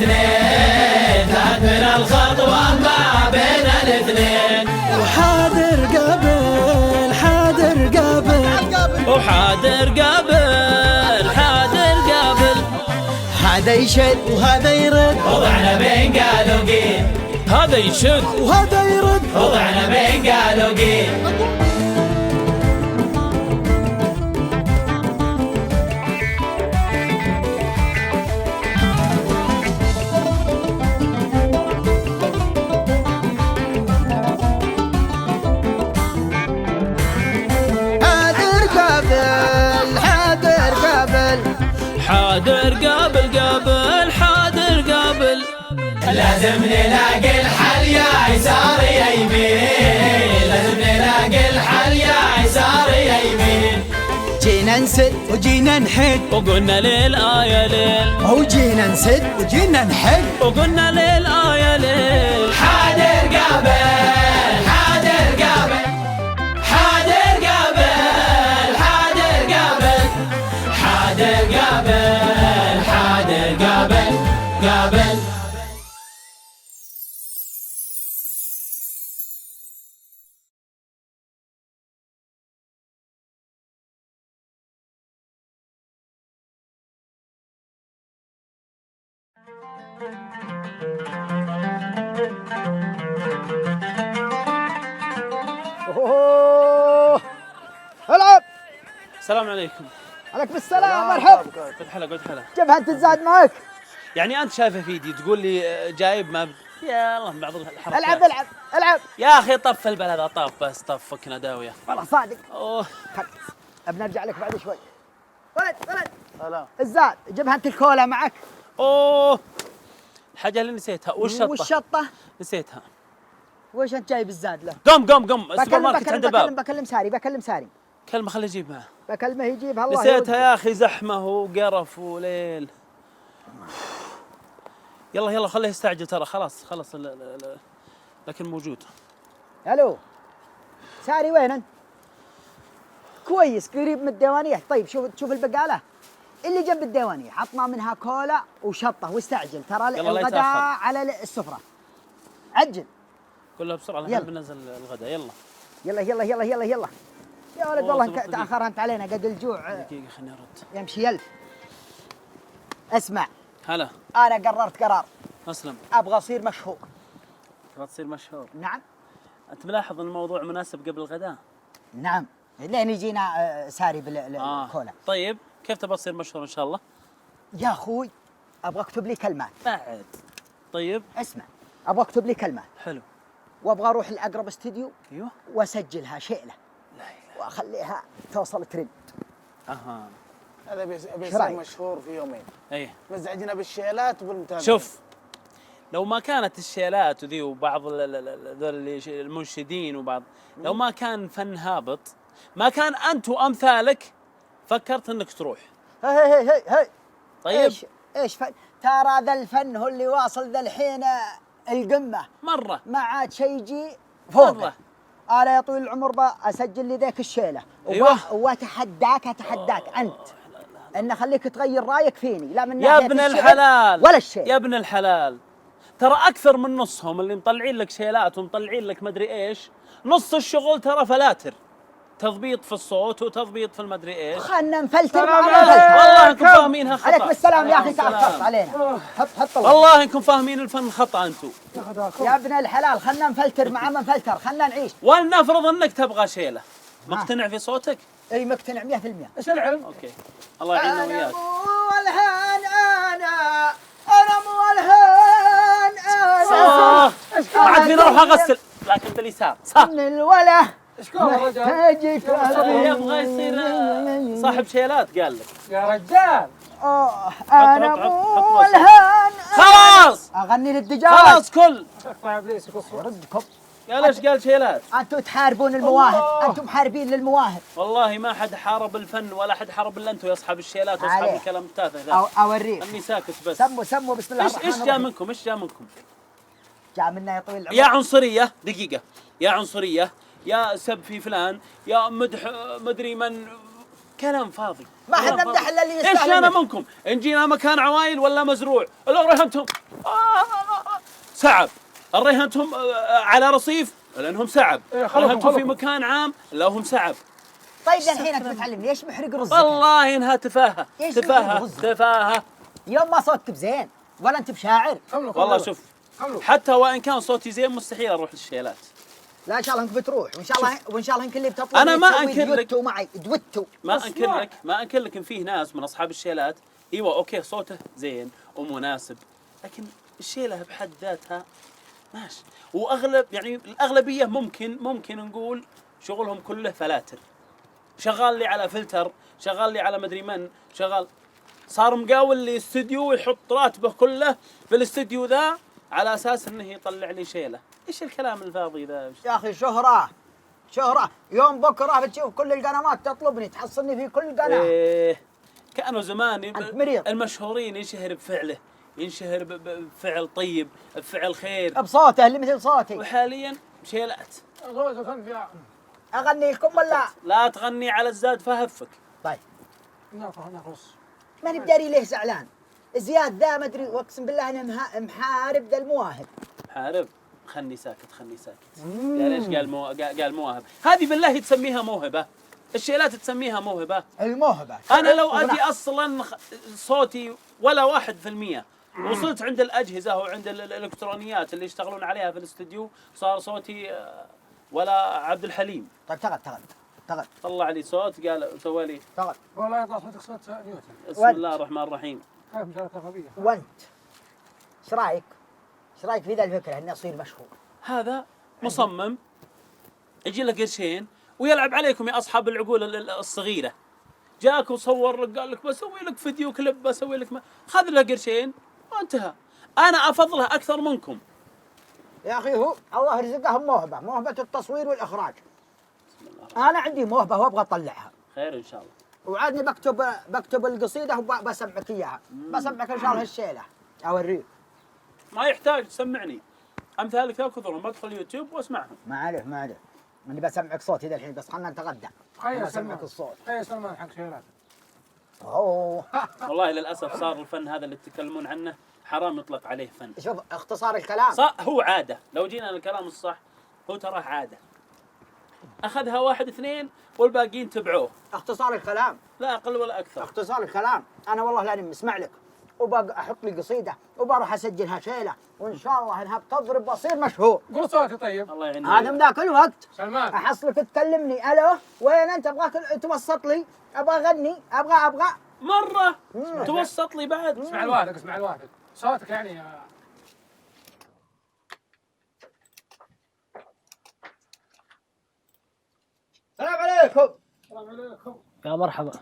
الاثنين، ثابنا الخطوة ما بين الاثنين. وحاذر قبل حاذر قبل وحاذر قبل حاذر قبل. هذا يشد وهذا يرد، وضعنا بين قال وقيل. هذا يشد وهذا يرد، وضعنا بين قال وقيل. حاذر قبل قبل حاذر قبل. لازم نلاقي الحل يا يسار يا يمين، لازم نلاقي الحل يا يسار يا يمين. جينا نسد وجينا نحد، وقلنا للآية ليل. وجينا نسد وجينا نحد، وقلنا للآية ليل. حاذر قبل حاذر قبل حاذر قبل حاذر قبل حاذر قبل حاذر قبل قبل. اوه العب. السلام عليكم. عليكم السلام، مرحبا. قد حلا قد حلا. جبهة تزاد معك. يعني انت شايفه في يدي تقول لي جايب ما يا الله بعض الحركات. العب العب العب يا اخي طف البلد هذا طف بس طف فكنا داويه. والله صادق. اوه بنرجع لك بعد شوي. ولد سلام. الزاد جبهة الكولا معك. اوه الحاجه اللي نسيتها والشطة نسيتها. وش انت جايب الزاد له؟ قم السوبر ماركت عند الباب. بكلم ساري. كلمه خليه يجيب معه. بكلمه يجيبها. الله نسيتها يا اخي، زحمه وقرف وليل. يلا خليه يستعجل ترى خلاص لكن موجود. الو ساري وين انت؟ كويس قريب من الديوانية. طيب تشوف البقالة اللي جنب الديوانية، عطنا منها كولا وشطة واستعجل، ترى الغداء على السفرة. عجل كلها بسرعة الحين بننزل الغداء. يلا يا ولد والله تأخر انت علينا قد الجوع. دقيقة خليني ارد. يمشي يلف. اسمع هلا، انا قررت قرار. اسلم. ابغى اصير مشهور. تبغى تصير مشهور؟ نعم. انت ملاحظ ان الموضوع مناسب قبل الغداء؟ نعم، لين يجينا ساري بالكولا. طيب كيف تبغى تصير مشهور ان شاء الله؟ يا اخوي ابغى اكتب لي كلمات. بعد طيب اسمع، ابغى اكتب لي كلمات. حلو. وابغى اروح لاقرب استديو. ايوه. واسجلها شيله. لا اله. واخليها توصل ترند. اها. هذا بيصير مشهور في يومين. ايه. مزعجنا بالشيلات وبالمتابعين. شوف، لو ما كانت الشيلات وذي وبعض المنشدين وبعض، لو ما كان فن هابط، ما كان انت وامثالك فكرت انك تروح. هي طيب ايش فن؟ ترى ذا الفن هو اللي واصل ذا الحين القمه مره، ما عاد شيء يجي فوق. مرة. انا يا طويل العمر اسجل لي ذاك الشيله. أيوة. واتحداك انت ان خليك تغير رايك فيني، لا من يا ابن الحلال ولا الشيء. يا ابن الحلال، ترى اكثر من نصهم اللي مطلعين لك شيلات ومطلعين لك مدري ايش، نص الشغل ترى فلاتر، تضبيط في الصوت وتضبيط في المدري ايش. خلنا نفلتر والله انكم فاهمينها خطا. عليكم السلام يا اخي، تاخرت علينا. حط والله انكم فاهمين الفن خطا انتم. يا ابن الحلال خلنا نفلتر مع ما نفلتر، خلنا نعيش. ولنفرض انك تبغى شيله، مقتنع في صوتك؟ اي مقتنع 100%. ايش العلم؟ اوكي الله يعيننا وياك. انا مو الهان انا مو الهان صح، ما عاد فينا اروح اغسل لكن باليسار صح. من الوله اشكون الرجال؟ محتاجك يبغى يصير صاحب شيلات قال لك. يا رجال انا مو الهان. خلاص اغني للدجاج. خلاص كل اقطع ابليس يقص. ردكم. قال ايش قال شيلات؟ انتم تحاربون المواهب، انتم محاربين للمواهب. والله ما حد حارب الفن ولا حد حارب الا انتم يا اصحاب الشيلات واصحاب عليه. الكلام التافه ذا. اوريك. اني ساكت بس. سموا بسم الله الرحمن الرحيم. ايش جاء منكم؟ ايش جاء منكم؟ جاء منا يا طويل العمر. يا عنصريه، دقيقه، يا عنصريه، يا سب في فلان، يا مدح مدري من، كلام فاضي. ما كلام حد فاضي. نمدح إلا اللي ايش يستاهل انا منه. منكم؟ ان جينا مكان عوايل ولا مزروع، الرهنتم سعب، الرهنتم على رصيف لانهم سعب، إيه، خلكم- الرهنتم في خلكم. مكان عام لهم سعب. طيب الحين انت بتعلمني ليش محرق رزك؟ والله انها تفاهه، إيش تفاهه، الرز؟ تفاهه. يوم ما صوتك بزين ولا انت بشاعر. كملوا والله كملوا. شوف، كملوا. حتى وان كان صوتي زين مستحيل اروح للشيلات. لا ان شاء الله انك بتروح، وان شاء الله انك اللي بتطلع أنا ما أنكر لك. دوتو معي دوتو. ما انكر لك ان فيه ناس من اصحاب الشيلات ايوه اوكي صوته زين ومناسب، لكن الشيله بحد ذاتها ماشي. واغلب يعني الاغلبيه ممكن نقول شغلهم كله فلاتر، شغال لي على فلتر، شغال لي على مدري من، شغال صار مقاول لي استوديو يحط راتبه كله في الاستوديو ذا على اساس انه يطلع لي شيله. ايش الكلام الفاضي ذا؟ يا اخي شهرة يوم بكره بتشوف كل القنوات تطلبني تحصلني في كل قناه. إيه كانوا زمان أنت مريض. المشهورين ينشهر بفعله، ينشهر بفعل طيب، بفعل خير، بصوته اللي مثل صوتي. وحاليا شيلات. صوتك كان فيها. اغني لكم ولا؟ لا تغني على الزاد فهفك. طيب ناقص. ماني بداري ليه زعلان. زياد ذا ما ادري، واقسم بالله انا محارب ذا المواهب. حارب، خلني ساكت خلني ساكت. قال ايش؟ قال مواهب. هذه بالله تسميها موهبه؟ الشيلات تسميها موهبه؟ الموهبه. انا لو اجي اصلا صوتي ولا 1%، وصلت عند الاجهزه وعند الالكترونيات اللي يشتغلون عليها في الاستديو صار صوتي ولا عبد الحليم. طيب تغل طلع لي صوت قال سوى لي والله يطلع صوتك صوت نيوتن. بسم الله الرحمن الرحيم. كيف مشاركة غبية. وانت ايش رايك؟ في ذا الفكره اني اصير مشهور؟ هذا مصمم يجي لك قرشين ويلعب عليكم يا اصحاب العقول الصغيره. جاك وصور لك قال لك بسوي لك فيديو كليب، بسوي لك خذ له قرشين وانتهى. انا افضله اكثر منكم. يا اخي هو الله رزقهم موهبه التصوير والاخراج. انا عندي موهبه وابغى اطلعها. خير ان شاء الله. وعادني بكتب القصيده وبسمعك اياها. بسمعك ان شاء الله هالشيله اوريك. ما يحتاج تسمعني، امثالك كثرهم، بدخل يوتيوب واسمعهم. ما عليه اني بسمعك صوتي ذا الحين، بس خلنا نتغدى. تخيل بسمعك سلمان. الصوت. تخيل سلمان حق شيلات. اوه والله للاسف صار الفن هذا اللي تتكلمون عنه حرام يطلق عليه فن. شوف اختصار الكلام. هو عاده، لو جينا للكلام الصح هو تراه عاده. اخذها واحد اثنين والباقيين تبعوه. اختصار الكلام. لا اقل ولا اكثر. اختصار الكلام. انا والله لاني مسمع لك وبحط لي قصيده وبروح اسجلها شيله، وان شاء الله انها بتضرب بصير مشهور. قول صوتي طيب. الله يعينك. هذا من ذاك الوقت سلمان. احصلك تكلمني الو وين انت؟ ابغاك توسط لي، ابغى اغني، ابغى مره توسط لي بعد. اسمع الوالد. صوتك يعني. السلام عليكم. السلام عليكم. يا مرحبا.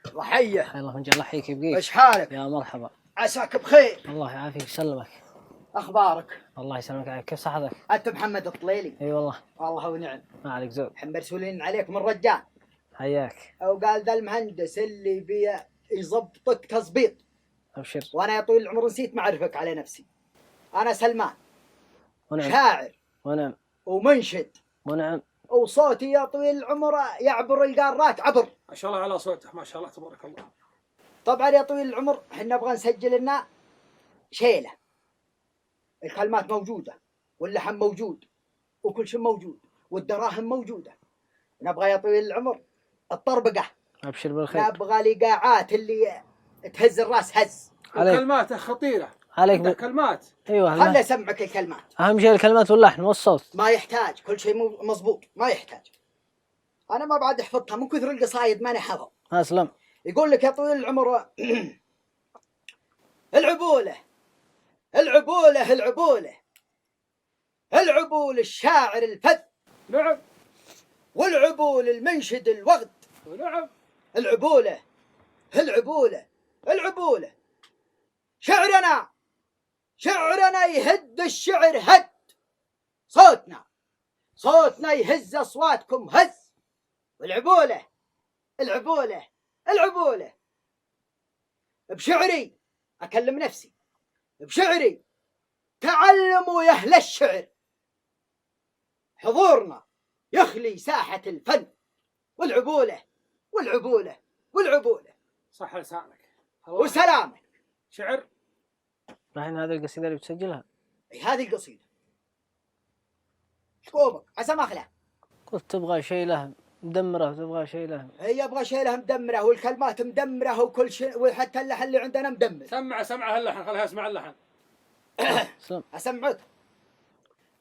الله حيه. حي الله من جل الله يحييك يبقيك. ايش حالك؟ يا مرحبا. عساك بخير. الله يعافيك ويسلمك. اخبارك؟ الله يسلمك عليك. كيف صحتك؟ انت محمد الطليلي؟ اي والله. والله ونعم. ما عليك زود. الحين مرسولين عليك من رجال. حياك. او قال ذا المهندس اللي بي يظبطك تظبيط. ابشر. وانا يا طويل العمر نسيت معرفك على نفسي. انا سلمان. ونعم. شاعر ونعم. ومنشد. ونعم. وصوتي يا طويل العمر يعبر القارات عبر. ما شاء الله على صوتك، ما شاء الله تبارك الله. طبعا يا طويل العمر احنا نبغى نسجل لنا شيله. الكلمات موجوده واللحن موجود وكل شيء موجود والدراهم موجوده. نبغى يا طويل العمر الطربقه. ابشر بالخير. نبغى الايقاعات اللي تهز الراس هز. عليك. وكلماته خطيرة. عليك عندك كلمات. ايوه. خلي اسمعك الكلمات. اهم شيء الكلمات واللحن والصوت. ما يحتاج، كل شيء مضبوط، ما يحتاج. انا ما بعد حفظتها من كثر القصايد ماني حافظ. اسلم. يقول لك يا طويل العمر العبوله العبول الشاعر الفذ، نعم. والعبول المنشد الوغد. نعم. العبوله شعرنا يهد الشعر هد. صوتنا يهز اصواتكم هز. والعبوله بشعري اكلم نفسي، بشعري تعلموا يا اهل الشعر. حضورنا يخلي ساحه الفن. والعبوله والعبولة صح لسانك. وسلامك. شعر. الحين هذه القصيدة اللي بتسجلها. اي هذه القصيدة. شكوبك عسى ما اخلع. قلت تبغى شيء له مدمرة، تبغى شيء له. هي ابغى شيء لها مدمرة، والكلمات مدمرة، وكل شيء، وحتى اللحن اللي عندنا مدمر. سمع اللحن، خليها اسمع اللحن. سلام. اسمعك.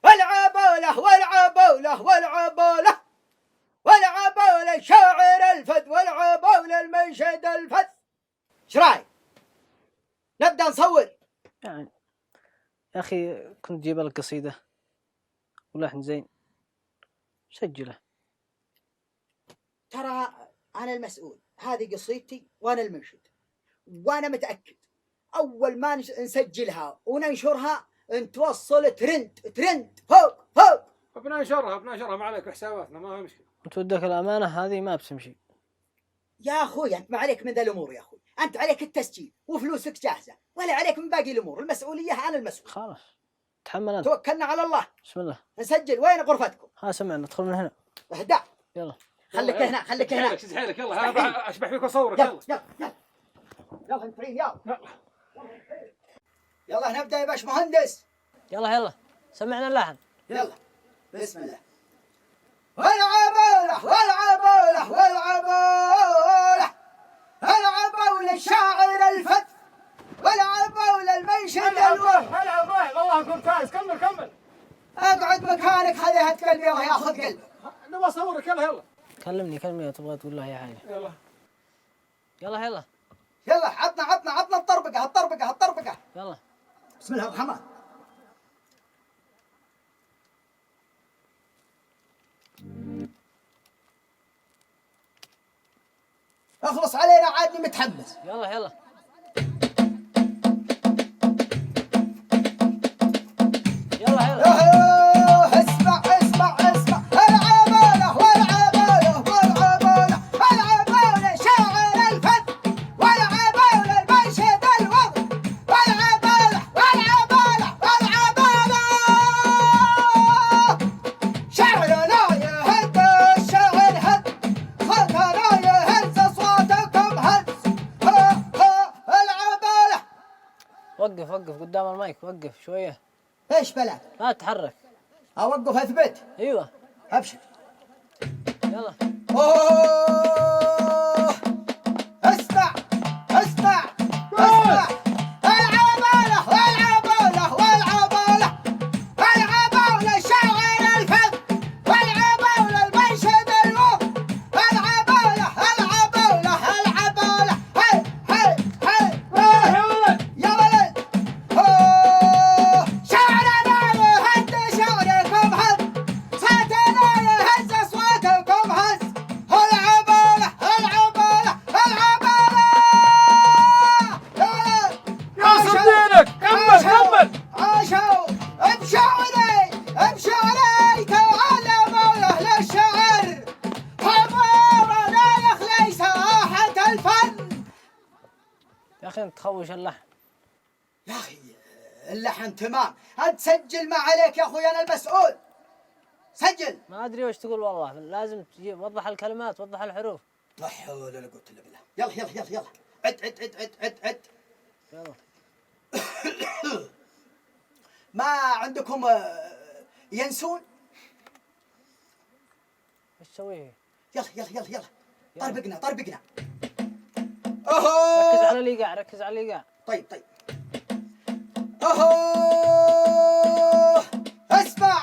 والعبولة والعبولة والعبولة والعبولة شاعر الفذ والعبولة المنشد الفذ. ايش رايك؟ نبدا نصور. يعني يا أخي كنت جيب لك قصيدة ولحن زين سجله. ترى انا المسؤول، هذه قصيدتي وانا المنشد، وانا متاكد اول ما نسجلها وننشرها نتوصل ترند فوق. بننشرها ما عليك حساباتنا، ما هي مشكلة. أنت ودك الأمانة هذه ما بتمشي. يا اخوي انت ما عليك من ذا الامور، يا اخوي انت عليك التسجيل وفلوسك جاهزه، ولا عليك من باقي الامور، المسؤوليه انا المسؤول. خلاص تحمل أنت. توكلنا على الله. بسم الله. نسجل. وين غرفتكم؟ ها سمعنا، ندخل من هنا. اهدى. يلا خليك هنا خليك هنا. شد حيلك يلا، انا اشبح فيك واصورك. يلا يلا يلا يلا انت يلا يلا نبدا يا باش مهندس. يلا سمعنا اللحن. يلا بسم الله. والعبولة والعبولة والعبولة والعبولة شاعر الفذ والعبولة المنشد الوهب. والله كنت فايز. كمل. اقعد مكانك، خليها تقلبي وياخذ قلبك. نبغى اصورك. يلا كلمني تبغى تقول له أي حاجة. يلا يلا عطنا الطربقة. يلا. بسم الله الرحمن. اخلص علينا عادني متحمس. يلا اسمع العبولة والعبولة شاعر الفذ والعبولة المنشد الوضع والعبولة شعرنا يهد الشعر هد، صوتنا يهز اصواتكم هز. العبولة. وقف قدام المايك، وقف شوية. ايش بلاك؟ لا تتحرك. اوقف اثبت. ايوه ابشر. يلا. اوه اسمع العبولة شاعر الفذ والعبولة المنشد الوهب العبولة هي يا ولد. اوه شعرنا يهد شعركم هز، صوتنا يهز اصواتكم هز. العبولة يا صديقك. كمل. عاشوا بشعري تعلموا اهل الشعر، حضور لا يخلي ساحة الفن. يا أخي أنت تخوش اللحن. يا اخي اللحن تمام، انت سجل ما عليك يا اخوي، انا المسؤول. سجل. ما أدري وش تقول والله، لازم تجيب وضح الكلمات، وضح الحروف. لا حول ولا قوة الا بالله. يلا عد. يلا. ما عندكم ينسون؟ ايش تسوي؟ يلا طربقنا. ركز اوهو على الإيقاع. طيب اوهو اسمع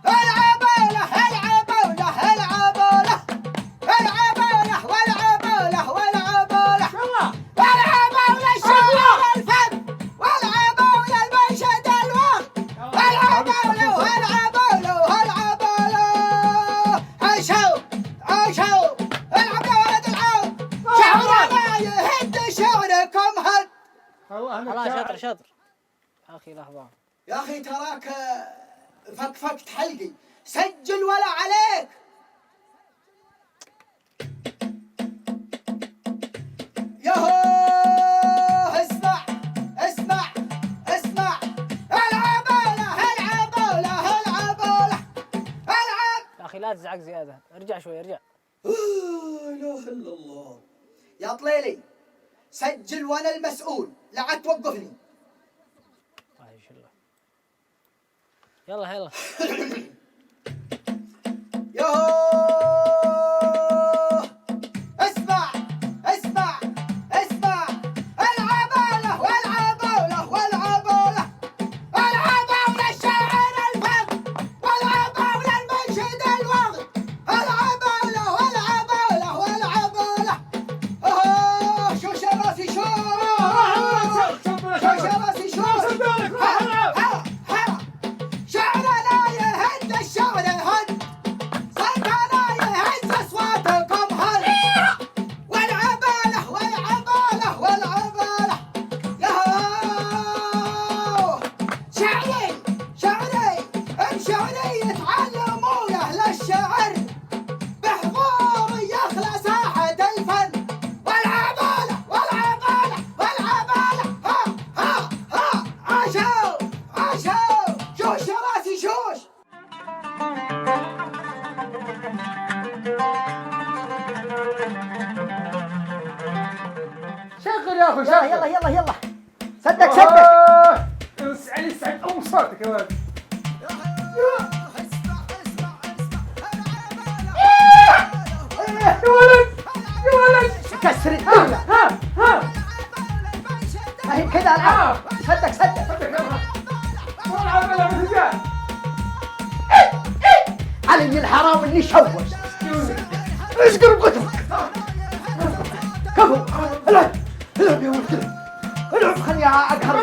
العبولة والعبولة شاعر الفن والعبولة المنشد الوهب والعبولة عاشوا العبولة العود شعرنا يهد شعركم هد. خلاص شطر. يا أخي لحظة. يا أخي تراك فكفكت حلقي. سجل ولا عليك. يهو اسمع العبولة يا أخي لا تزعق زيادة، ارجع شوي. لا اله الا الله. يا طليلي سجل وانا المسؤول، لا عاد توقفني. عايش الله. يلا يلا. يوه اسمع اسمع اسمع، العبالة والعبالة والعبالة، العبالة الشاعر الفن، والعبالة المنشد الوغد، العبالة والعبالة والعبالة. شوش راسي شوش راسي شوش. شعرنا يهد الشعر هد، صوتنا يهز اصواتكم هد، والعبالة والعبالة والعبالة. ياهو شعري شعري بشعري يتعلمون اهل الشعر، بحضور يخلى ساحة الفن، والعبالة والعبالة والعبالة. ها عاشوا عاشوا. شوش راسي شوش. شغل يا اخوي يلا شغل. يلا يلا يلا. صدق صدق. اسعد اسعد ام صوتك يا ولد. يا ولد يا ولد. كسر الدنيا. ها ما هي كذا العب. صدق صدق. والعب يا رجال. علي الحرام اللي شوش. ايش قرب قتلك. كفو. العب العب يا ولد العب. خليني اقهر.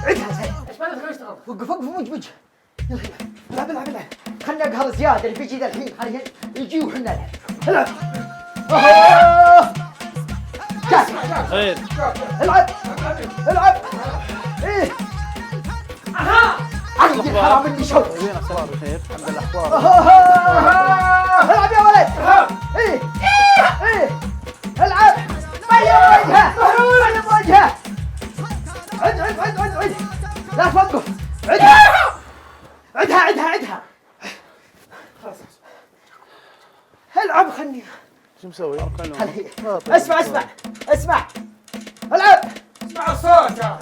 عدها زين. وقف وقف وجه. يلا العب العب العب. خليني اقهر زياده اللي بيجي ذا الحين. خليه يجي وحنا نلعب. العب. كاسر. خير. العب العب. ايه علي الحرام اللي شوش. وين اسرار بخير؟ الحمد لله. اخبارك؟ العب يا ولد. ايه ايه العب. بيض وجهه بيض وجهه. عد عد عد عد عد. لا توقف. عدها. العب خلني. شو مسوي؟ اسمع العب. اسمع الصوت يا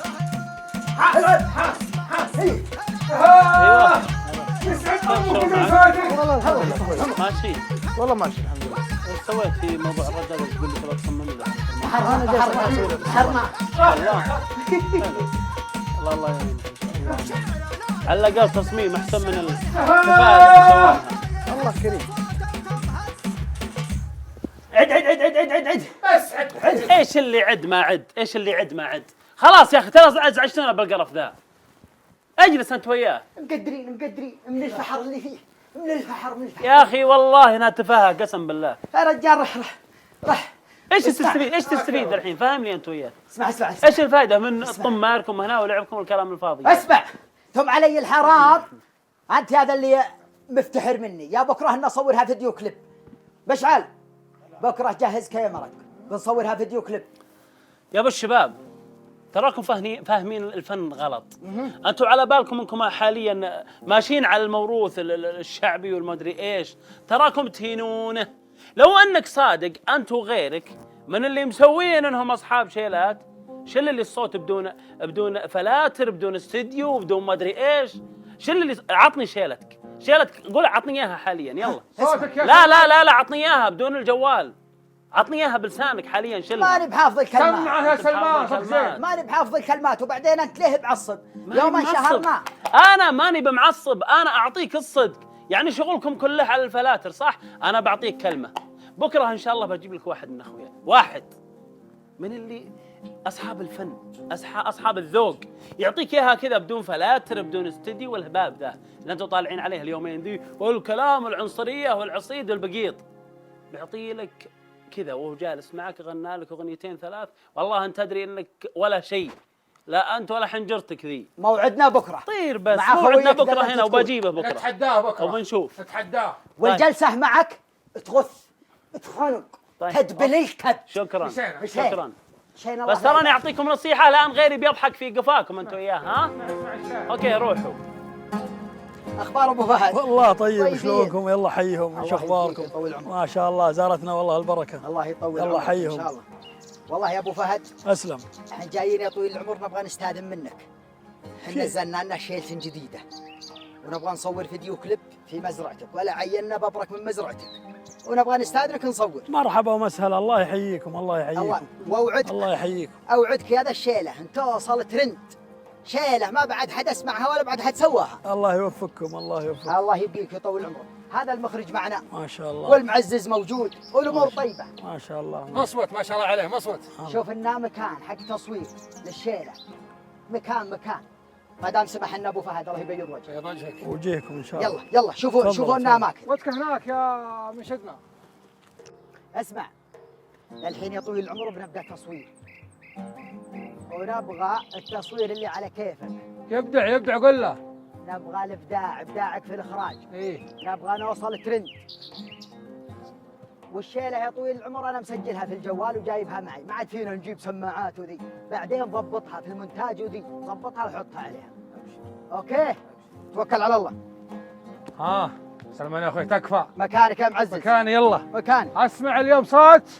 العب. إيه. ايوه يسعد امك بصوتك. ماشي. والله ماشي الحمد لله. ايش سويت في موضوع الرد هذا تقول لي تبغى تصمم له؟ حرنا الله يعينك. على الاقل تصميم احسن من الكفاءة اللي سواها. الله كريم. عد. اسعد. ايش اللي عد ما عد؟ خلاص يا اخي ترى ازعجتنا بالقرف ذا. اجلس انت وياه. مقدرين من الفحر اللي فيه. من الفحر. يا اخي والله انها تفاهه قسم بالله. يا رجال رح. ايش تستفيد الحين؟ فاهمني انت وياه. اسمع ايش الفائده من طماركم هنا ولعبكم والكلام الفاضي؟ اسمع. ثم علي الحرام. انت هذا اللي مفتحر مني. يا بكره نصورها فيديو كليب. مشعل بكره جهز كاميرك بنصورها فيديو كليب. يا ابو الشباب تراكم فاهمين الفن غلط. انتم على بالكم انكم حاليا ماشيين على الموروث الشعبي والمدري ايش. تراكم تهينونه. لو انك صادق انت وغيرك من اللي مسوين انهم اصحاب شيلات، شل اللي الصوت بدون فلاتر، بدون استديو، بدون مدري ايش. شل اللي عطني شيلتك قول عطني اياها حاليا يلا. صوتك يا لا عطني اياها بدون الجوال. عطني اياها بلسانك حاليا. شلها. ماني بحافظ الكلمات. سمعها يا سلمان صوتك زين. ماني بحافظ الكلمات. وبعدين انت ليه بعصب؟ يوم معصب. شهرنا. انا ماني بمعصب، انا اعطيك الصدق. يعني شغلكم كله على الفلاتر صح؟ انا بعطيك كلمه بكره ان شاء الله بجيب لك واحد من اخويا، واحد من اللي اصحاب الفن، اصحاب الذوق، يعطيك اياها كذا بدون فلاتر بدون استديو والهباب ذا اللي انتم طالعين عليه اليومين ذي والكلام العنصريه والعصيد والبقيط. بيعطي لك كذا وهو جالس معك غنى لك اغنيتين ثلاث، والله انت تدري انك ولا شيء، لا انت ولا حنجرتك ذي. موعدنا بكره. طير بس مع موعدنا خويك بكره لما هنا تكون. وبجيبه بكره نتحداه بكره وبنشوف. نتحداه. والجلسه معك تغث تخنق طيب. تدبل الكب. شكرا مشينا. شكرا. شينا بس تراني اعطيكم نصيحه الان غيري بيضحك في قفاكم انتم اياه ها. اسمع الشاعر. اوكي روحوا. اخبار ابو فهد؟ والله طيب، طيبين. شلونكم؟ يلا حيهم، الله ايش اخباركم؟ يحييك ويطول عمرك. ما شاء الله زارتنا والله البركه. الله يطول يلا عمرك حيهم. ان شاء الله. والله يا ابو فهد اسلم. احنا جايين يا طويل العمر نبغى نستاذن منك. احنا نزلنا لنا شيلة جديده ونبغى نصور فيديو كليب في مزرعتك، ولا عينا ببرك من مزرعتك، ونبغى نستاذنك نصور. مرحبا ومسهلا، الله يحييكم، الله الله يحييكم. واوعدك الله يحييكم. اوعدك يا ذا الشيله انت توصل ترند، شيله ما بعد حد اسمعها ولا بعد حد سواها. الله يوفقكم، الله يوفقكم. الله يبقيك ويطول عمرك. هذا المخرج معنا ما شاء الله. والمعزز موجود والامور طيبه. ما شاء الله. مصوت ما شاء الله عليه مصوت. شوف لنا مكان حق تصوير للشيله، مكان ما دام سمح لنا ابو فهد الله يبيض وجهه. يا وجهك. وجيهكم ان شاء الله. يلا يلا شوفوا تفضل، شوفوا لنا تفضل. اماكن. وجهك هناك يا منشدنا. اسمع الحين يا طويل العمر بنبدا تصوير، ونبغى التصوير اللي على كيفك. يبدع قول له. نبغى الابداع، ابداعك في الاخراج. ايه. نبغى نوصل ترند. والشيله يا طويل العمر انا مسجلها في الجوال وجايبها معي، ما عاد فينا نجيب سماعات وذي، بعدين ضبطها في المونتاج وذي، ضبطها وحطها عليها. اوكي؟ توكل على الله. ها سلمان يا اخوي تكفى. مكانك يا معزز. مكاني يلا. مكانك. اسمع اليوم صوت.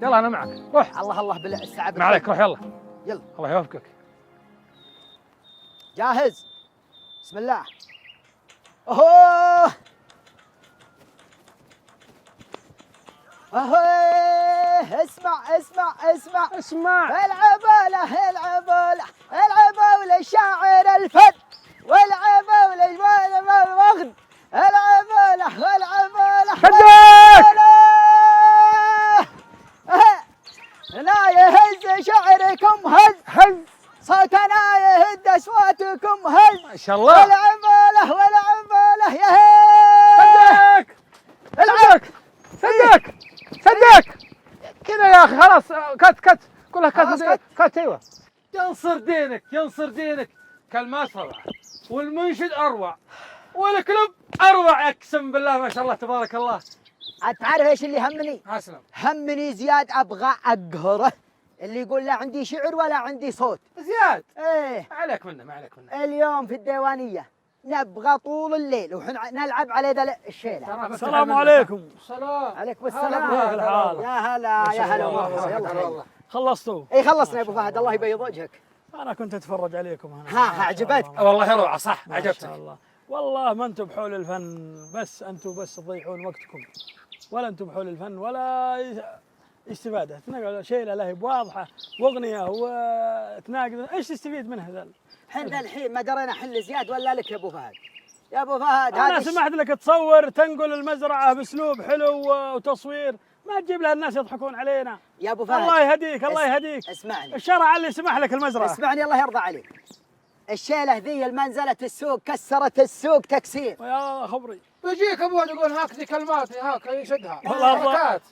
يلا انا معك روح. الله بالسعادة. ما عليك روح يلا. يلا. الله يوفقك. جاهز؟ بسم الله. اوه اوه اسمع العبوا للشاعر الفن، والعبوا للمغد، العبوا له هنا يهز شعركم هز صوتنا يهد اصواتكم هز. ما شاء الله. والعبوا له يا صدق كذا يا اخي خلاص كت قول لها خلاص كت ايوه. ينصر دينك كلمات روعه والمنشد اروع والكلب اروع، اقسم بالله ما شاء الله تبارك الله. تعرف ايش اللي همني؟ اسلم. همني زياد ابغى اقهره، اللي يقول لا عندي شعر ولا عندي صوت. زياد ايه ما عليك منه. اليوم في الديوانيه نبغى طول الليل وحنا نلعب على ذا الشيله. السلام عليكم. السلام. عليكم السلام. كيف الحال؟ يا هلا ومرحبا. يلا خلصتوا؟ اي خلصنا يا ابو فهد الله يبيض وجهك. انا كنت اتفرج عليكم هنا. ها عجبتك؟ والله روعه صح ما عجبتك. شاء الله. والله ما انتم بحول الفن، بس انتم بس تضيعون وقتكم، ولا انتم بحول الفن ولا استفاده. تنقل شيله لهب واضحه واغنيه وتناقض، ايش تستفيد منها ذا؟ احنا الحين ما درينا حل زياد ولا لك يا ابو فهد. يا ابو فهد انا سمحت لك تصور تنقل المزرعه باسلوب حلو وتصوير، ما تجيب لها الناس يضحكون علينا. يا ابو فهد الله يهديك، الله يهديك. اسمعني الشرع اللي سمح لك المزرعه. اسمعني الله يرضى عليك. الشيله ذي المنزله السوق كسرت السوق تكسير. يا خبري بيجيك ابوه يقول هاك ذي كلمات هاك يشدها.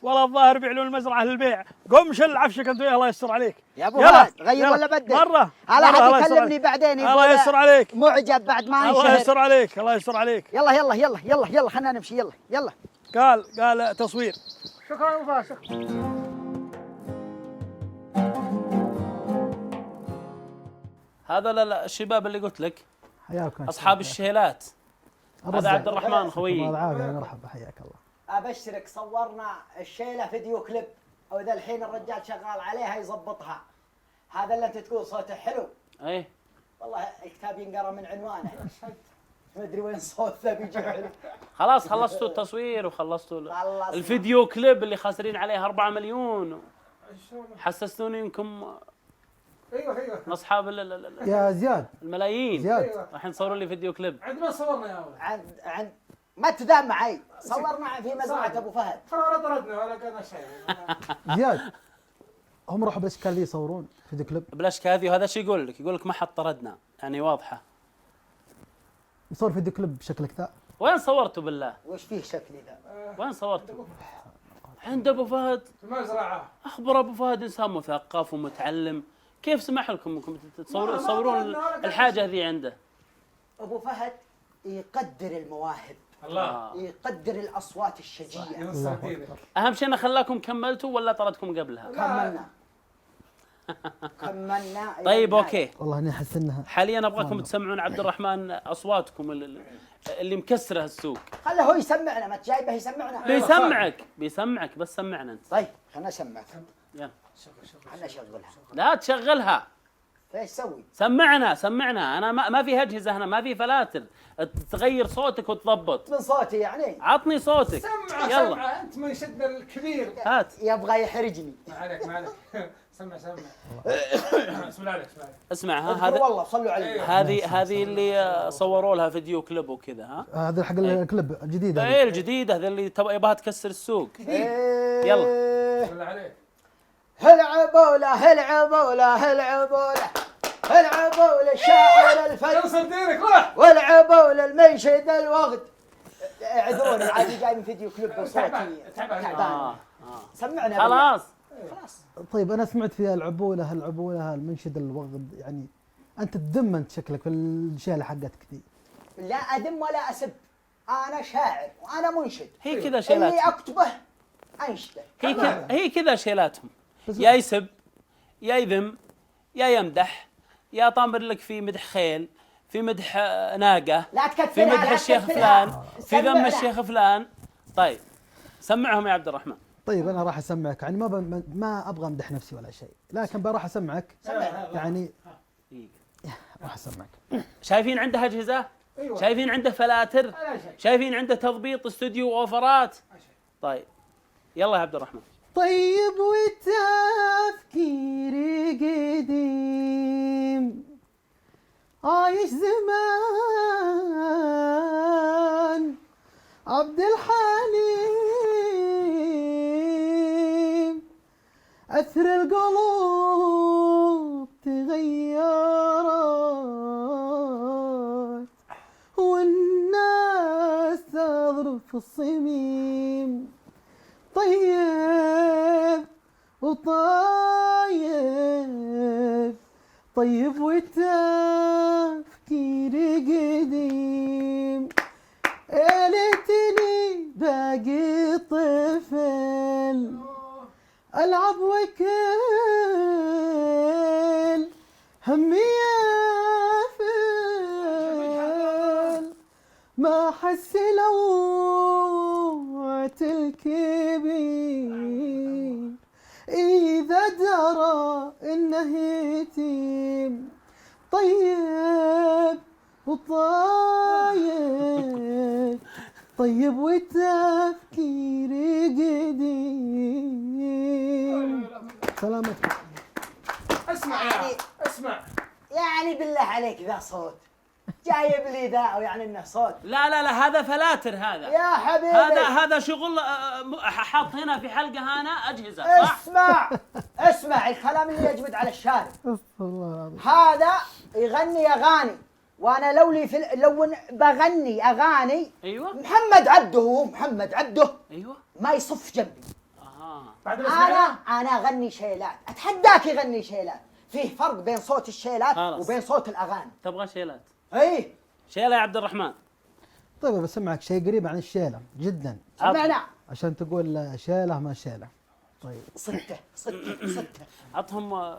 والله الظاهر بيعلون المزرعه للبيع. قم شل عفشك انت وياه الله يستر عليك. يا ابو فهد غير يلا. ولا بدل؟ مره على الله حد يستر يكلمني عليك. بعدين يقول الله يستر عليك. معجب بعد ما الله انشهر. يستر عليك، الله يستر عليك. يلا خلينا نمشي. يلا قال تصوير. شكرا ابو فهد. هذا لا الشباب اللي قلت لك حياكم اصحاب الشيلات. هذا عبد الرحمن خويي. الله العافيه، مرحبا حياك الله. ابشرك صورنا الشيله فيديو كليب، او اذا الحين الرجال شغال عليها يظبطها. هذا اللي انت تقول صوته حلو. ايه والله الكتاب ينقرا من عنوانه. ما ادري وين صوت ذا بيجي حلو. خلاص خلصتوا التصوير وخلصتوا خلصنا. الفيديو كليب اللي خاسرين عليه 4 مليون. حسستوني انكم ايوه من اصحاب يا زياد الملايين. زياد راح نصوروا لي فيديو كليب. عندنا صورنا يا ولد. عن ما تدام معي. صورنا في مزرعه ابو فهد. ولا طردنا ولا قلنا شيء. زياد هم راحوا بالاشكال اللي يصورون فيديو كليب، بلاش كاذي. وهذا شو يقول لك؟ يقول لك ما حد طردنا، يعني واضحه. يصور فيديو كليب بشكلك ذا. وين صورتوا بالله؟ وش فيه شكلي ذا؟ وين صورتوا؟ عند ابو فهد. في المزرعه. اخبر ابو فهد انسان مثقف ومتعلم، كيف سمح لكم انكم تصورون الحاجه ذي عنده؟ ابو فهد يقدر المواهب، الله يقدر الاصوات الشجيه. ينصر دينك. اهم شيء انه خلاكم كملتوا ولا طردكم قبلها؟ كملنا. كملنا. طيب اوكي، والله اني احس انها حاليا ابغاكم تسمعون عبد الرحمن اصواتكم اللي مكسره السوق. خله هو يسمعنا، ما تجايبه يسمعنا. بيسمعك بس سمعنا انت. طيب خلنا نسمعك. يلا خلنا نشغلها. لا تشغلها، ايش تسوي؟ سمعنا. انا ما في اجهزه هنا، ما في فلاتر تغير صوتك وتضبط. من صوتي يعني؟ عطني صوتك. يلا سمع انت منشدنا الكبير. هات. يبغى يحرجني. ما عليك سمع اسم الله عليك اسمع ها، اذكر هذا والله صلوا عليه. هذه اللي صوروا لها فيديو كليب وكذا. ها هذا حق الكليب الجديد ايه الجديده، هذا اللي يبغاها تكسر السوق. يلا. بالله عليك. هالعبولة شاعر الفن. ينصر دينك روح. والعبولة المنشد الوغد. اعذروني عادي جاي من فيديو كليب صوتي تعبان. سمعنا خلاص. طيب انا سمعت في العبوله المنشد الوغد، يعني انت تدم انت شكلك في الشيله حقتك دي. لا أذم ولا أسب، أنا شاعر وأنا منشد. هي كذا اللي شيلاتهم. أكتبه أنشده. هي كذا شيلاتهم، يا يسب يا يذم يا يمدح، يا طامر لك في مدح خيل، في مدح ناقة، لا تكثرها، في مدح لا الشيخ تكثرها. فلان، في ذم سمعنا. الشيخ فلان. طيب سمعهم يا عبد الرحمن. طيب انا راح اسمعك، يعني ما ابغى امدح نفسي ولا شيء، لكن بروح اسمعك يعني. راح اسمعك. شايفين عنده أجهزة؟ شايفين عنده فلاتر؟ شايفين عنده تضبيط استوديو وأوفرات؟ طيب يلا يا عبد الرحمن. طيب والتفكير قديم عايش زمان عبد الحليم، أثر القلوب تغيرت والناس تضرب في الصميم. طيب والتفكير قديم، يا ليتني باقي طفل ألعب وكل همي يافل، ما حس لوعة الكبير إذا درى إنه يتيم. طيب والتفكير قديم. سلامتك. اسمع يعني بالله عليك ذا صوت جايب لي ذا، أو يعني إنه صوت. لا هذا فلاتر. هذا يا حبيبي هذا شغل حاط هنا في حلقة هنا أجهزة، صح؟ اسمع الكلام اللي يجمد على الشارع. استغفر الله العظيم. هذا يغني أغاني، وأنا لو بغني أغاني. أيوة محمد عبده أيوة. ما يصف جنبي. بعد أنا أغني شيلات، أتحداك يغني شيلات. فيه فرق بين صوت الشيلات خلاص. وبين صوت الأغاني. تبغى شيلات؟ إيه شيلة يا عبد الرحمن. طيب بسمعك شيء قريب عن الشيلة جدا سمعنا. عشان تقول شيلة ما شيلة. طيب صته عطهم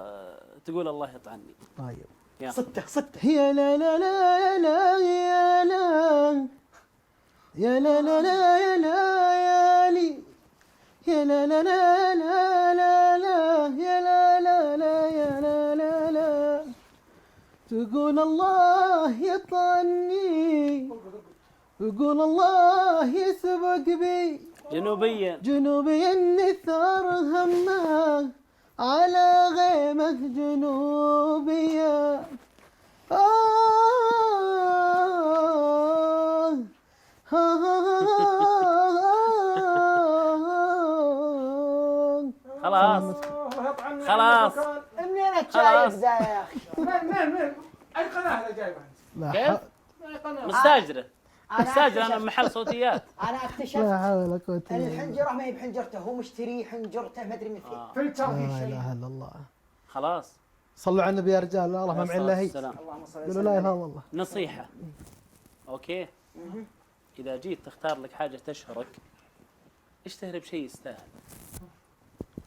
تقول الله يطعني. طيب يلا. صته يا لا لا لا يا لا يا لا يا لا لا لا يا لا يا لي يا لا لا لا لا لا لا يا لا لا لا يا لا لا لا، تقول الله يطعني، تقول الله يسبق بي، جنوبيا نثار همه على غيمه جنوبيا. خلاص منين الشايب ذا يا أخي؟ من أي قناة اللي جايبها أنت؟ لا كيف؟ مستاجرة أنا محل صوتيات. أنا اكتشفت لا حول ولا قوة إلا بالله. الحنجرة ما هي بحنجرته، هو مشتري حنجرته ما أدري من فين. في التركي لا شيء. اله الا الله. خلاص صلوا على النبي يا رجال، الله ما معين الا هي. السلام. اللهم صل قولوا لا اله الا الله. نصيحة أوكي، إذا جيت تختار لك حاجة تشهرك اشتهر بشيء يستاهل.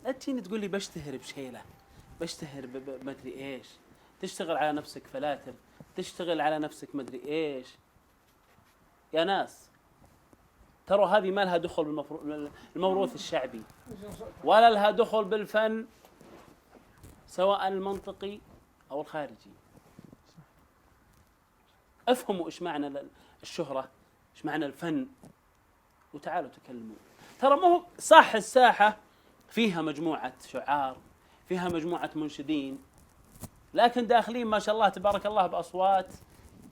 لا تجيني تقول لي بشتهر بشيلة، بشتهر بمدري ايش، تشتغل على نفسك فلاتر، تشتغل على نفسك مدري ايش. يا ناس ترى هذه ما لها دخل بالموروث الشعبي، ولا لها دخل بالفن سواء المنطقي او الخارجي. افهموا ايش معنى الشهرة، ايش معنى الفن، وتعالوا تكلموا. ترى مو صح الساحة فيها مجموعة شعار، فيها مجموعة منشدين، لكن داخلين ما شاء الله تبارك الله بأصوات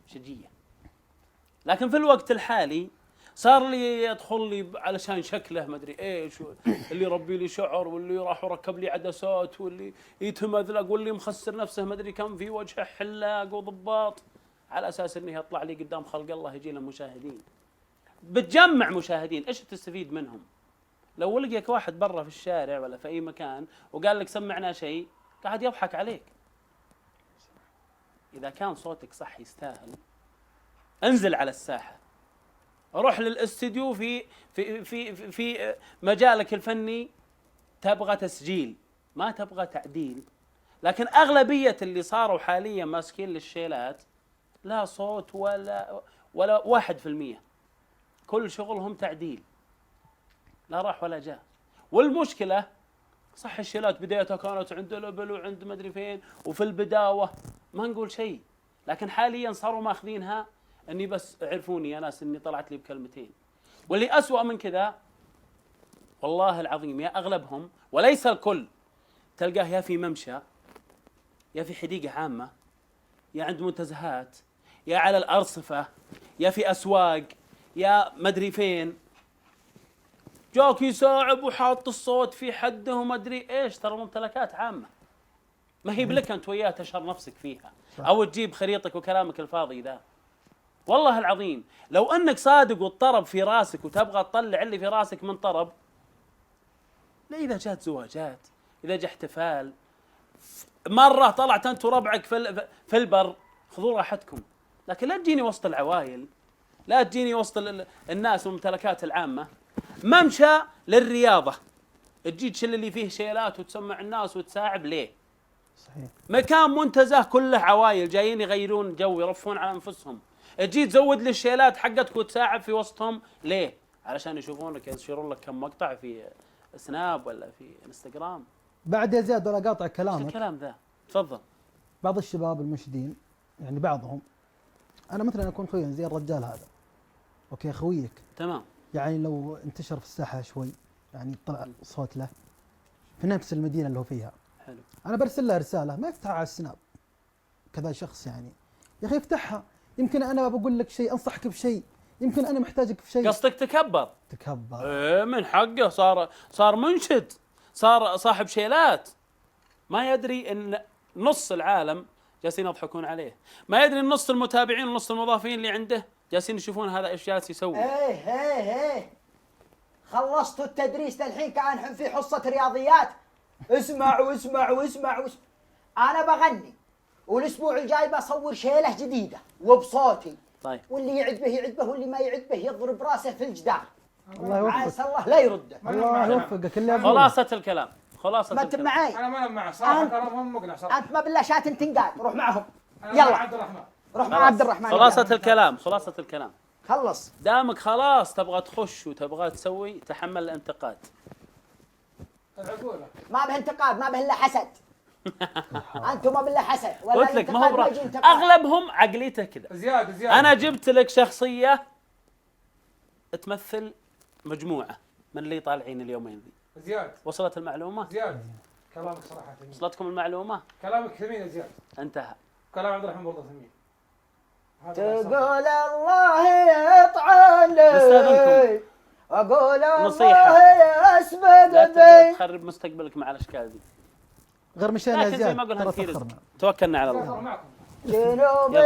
شجية. لكن في الوقت الحالي صار لي يدخل لي علشان شكله مدري ايش، اللي يربي لي شعر، واللي راح يركب لي عدسات، واللي يتمذلق، واللي مخسر نفسه مدري كم في وجهه حلاق وضباط، على اساس انه يطلع لي قدام خلق الله يجي له مشاهدين. بتجمع مشاهدين، ايش تستفيد منهم؟ لو لقيك واحد برا في الشارع ولا في اي مكان وقال لك سمعنا شيء، قاعد يضحك عليك. اذا كان صوتك صح يستاهل، انزل على الساحه، روح للاستديو في مجالك الفني، تبغى تسجيل ما تبغى تعديل. لكن اغلبيه اللي صاروا حاليا ماسكين للشيلات لا صوت ولا 1%، كل شغلهم تعديل، لا راح ولا جاء. والمشكله صح الشيلات بدايتها كانت عند الابل وعند مدري فين وفي البداوه، ما نقول شيء، لكن حاليا صاروا ماخذينها اني بس عرفوني يا ناس اني طلعت لي بكلمتين. واللي اسوأ من كذا والله العظيم يا اغلبهم وليس الكل، تلقاه يا في ممشى، يا في حديقه عامه، يا عند منتزهات، يا على الارصفه، يا في اسواق، يا مدري فين، جاك يساعب وحاط الصوت في حده ومدري ايش. ترى ممتلكات عامه، ما هي بلك انت وياه تشهر نفسك فيها او تجيب خريطك وكلامك الفاضي ذا. والله العظيم لو انك صادق والطرب في راسك وتبغى تطلع اللي في راسك من طرب، لا اذا جات زواجات، اذا جاء احتفال، مره طلعت انت وربعك في البر، خذوا راحتكم. لكن لا تجيني وسط العوائل، لا تجيني وسط الناس والممتلكات العامه. ممشى للرياضه تجي تشل اللي فيه شيلات وتسمع الناس وتساعب، ليه؟ صحيح. مكان منتزه كله عوايل جايين يغيرون جو، يرفون على انفسهم، تجي تزود لي الشيلات حقتك وتساعب في وسطهم، ليه؟ علشان يشوفونك، ينشرون لك كم مقطع في سناب ولا في انستغرام. بعد يا زياد ولا قاطع ايش كلامك، الكلام ذا؟ تفضل. بعض الشباب المنشدين يعني بعضهم، انا مثلا اكون خويا زي الرجال هذا، اوكي خويك، تمام. يعني لو انتشر في الساحه شوي، يعني طلع صوت له في نفس المدينه اللي هو فيها، حلو. انا برسل له رساله ما يفتحها على السناب كذا شخص، يعني يا اخي افتحها، يمكن انا بقول لك شيء، انصحك بشيء، يمكن انا محتاجك في شيء. قصدك تكبر؟ تكبر. ايه من حقه، صار منشد، صار صاحب شيلات، ما يدري ان نص العالم جالسين يضحكون عليه، ما يدري نص المتابعين ونص المضافين اللي عنده جالسين يشوفون هذا ايش جالس يسوي. ايه خلصتوا التدريس الحين كأنهم في حصة رياضيات. اسمعوا اسمعوا اسمعوا، انا بغني والاسبوع الجاي بصور شيله جديده وبصوتي. طيب. واللي يعجبه يعجبه واللي ما يعجبه يضرب راسه في الجدار. الله يوفقك. عسى الله لا يرده. الله يوفقك. اللي أقوله. خلاصة الكلام، خلاصة ما انت الكلام. معي؟ انا ما معه صراحه، ترى مو مقنع صراحه. انت ما بالله شات تنقاد، روح معهم. أنا يلا مع عبد الرحمن، روح مع عبد الرحمن. خلاصة الكلام، خلاصة الكلام، خلص. دامك خلاص تبغى تخش وتبغى تسوي، تحمل الانتقاد. العقوله ما به انتقاد، ما به الا حسد. انتم ما بالله حسد ولا قلت لك ما هو الانتقاد يجي انتقاد. اغلبهم عقليته كذا. زياد انا جبت لك شخصية تمثل مجموعة من اللي طالعين اليومين ذي. زياد وصلت المعلومة؟ زياد كلامك صراحه ثمين، وصلتكم المعلومة؟ كلامك ثمين يا زياد، انتهى. كلام عبد الرحمن برضه ثمين. تقول الله يطعنك نستأذنكم. واقول نصيحة. الله يسبق لا بي. تخرب مستقبلك مع الاشكال دي. غير مشينا يا لكن زي زياد ما قلنا ترى في رزق. تأخرنا. توكلنا على الله. معكم جنوبي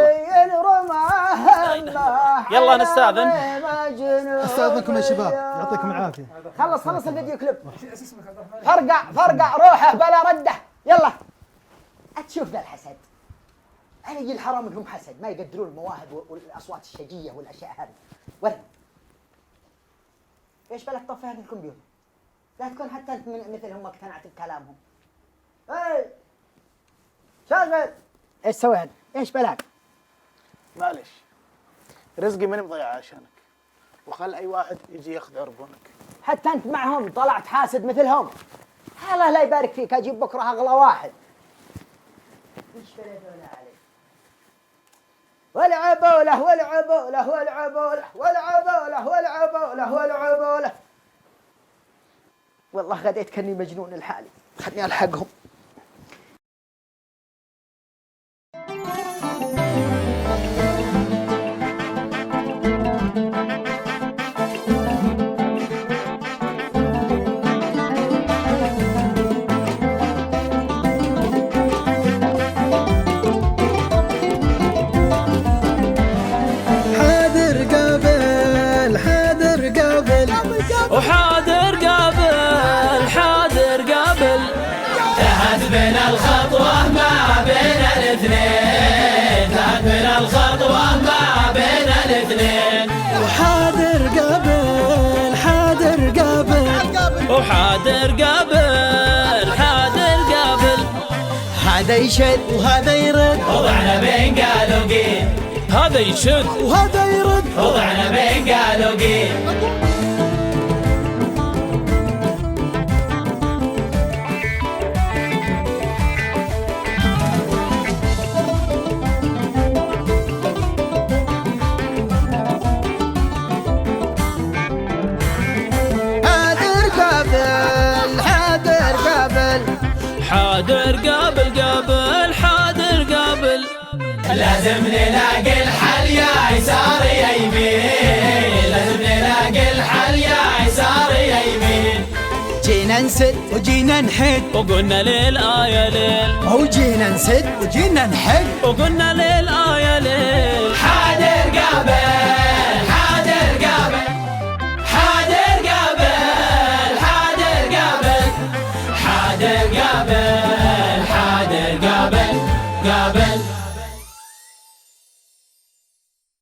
رماه الله يلا نستأذن. استاذنكم يا شباب، يعطيكم العافيه. خلص الفيديو كليب. فرقع روحه بلا رده. يلا تشوف ذا الحسد، انا يجي الحرام انهم حسد ما يقدرون المواهب والاصوات الشجيه والاشياء هذه. وين ايش بالك طفي هذا الكمبيوتر؟ لا تكون حتى انت مثلهم ما اقتنعت بكلامهم. اي شغل. ايش سويت؟ ايش بلاك؟ معلش رزقي ماني مضيع عشانك، وخل اي واحد يجي ياخذ عربونك. حتى انت معهم طلعت حاسد مثلهم. الله لا يبارك فيك، اجيب بكره اغلى واحد. وش فريدونا عليه؟ والعبوله والعبوله والعبوله والعبوله والعبوله والعبوله. والله غديت كاني مجنون الحالي، خلني الحقهم. وحاضر قابل حاضر قابل تهت بنا الخطوة ما بين الاثنين، تهت بنا الخطوة ما بين الاثنين. وحاضر قابل حاضر قابل وحاضر قابل حاضر قابل هذا يشد وهذا يرد وضعنا بين قال وقيل، هذا يشد وهذا يرد وضعنا بين قال وقيل. حاضر قابل قابل حاضر قابل لازم نلاقي الحل يا يسار يا يمين، لازم نلاقي الحل يا يسار يا يمين. جينا نسد وجينا نحد وقلنا للآية ليل، وجينا نسد وجينا نحد وقلنا للآية ليل. حاضر قابل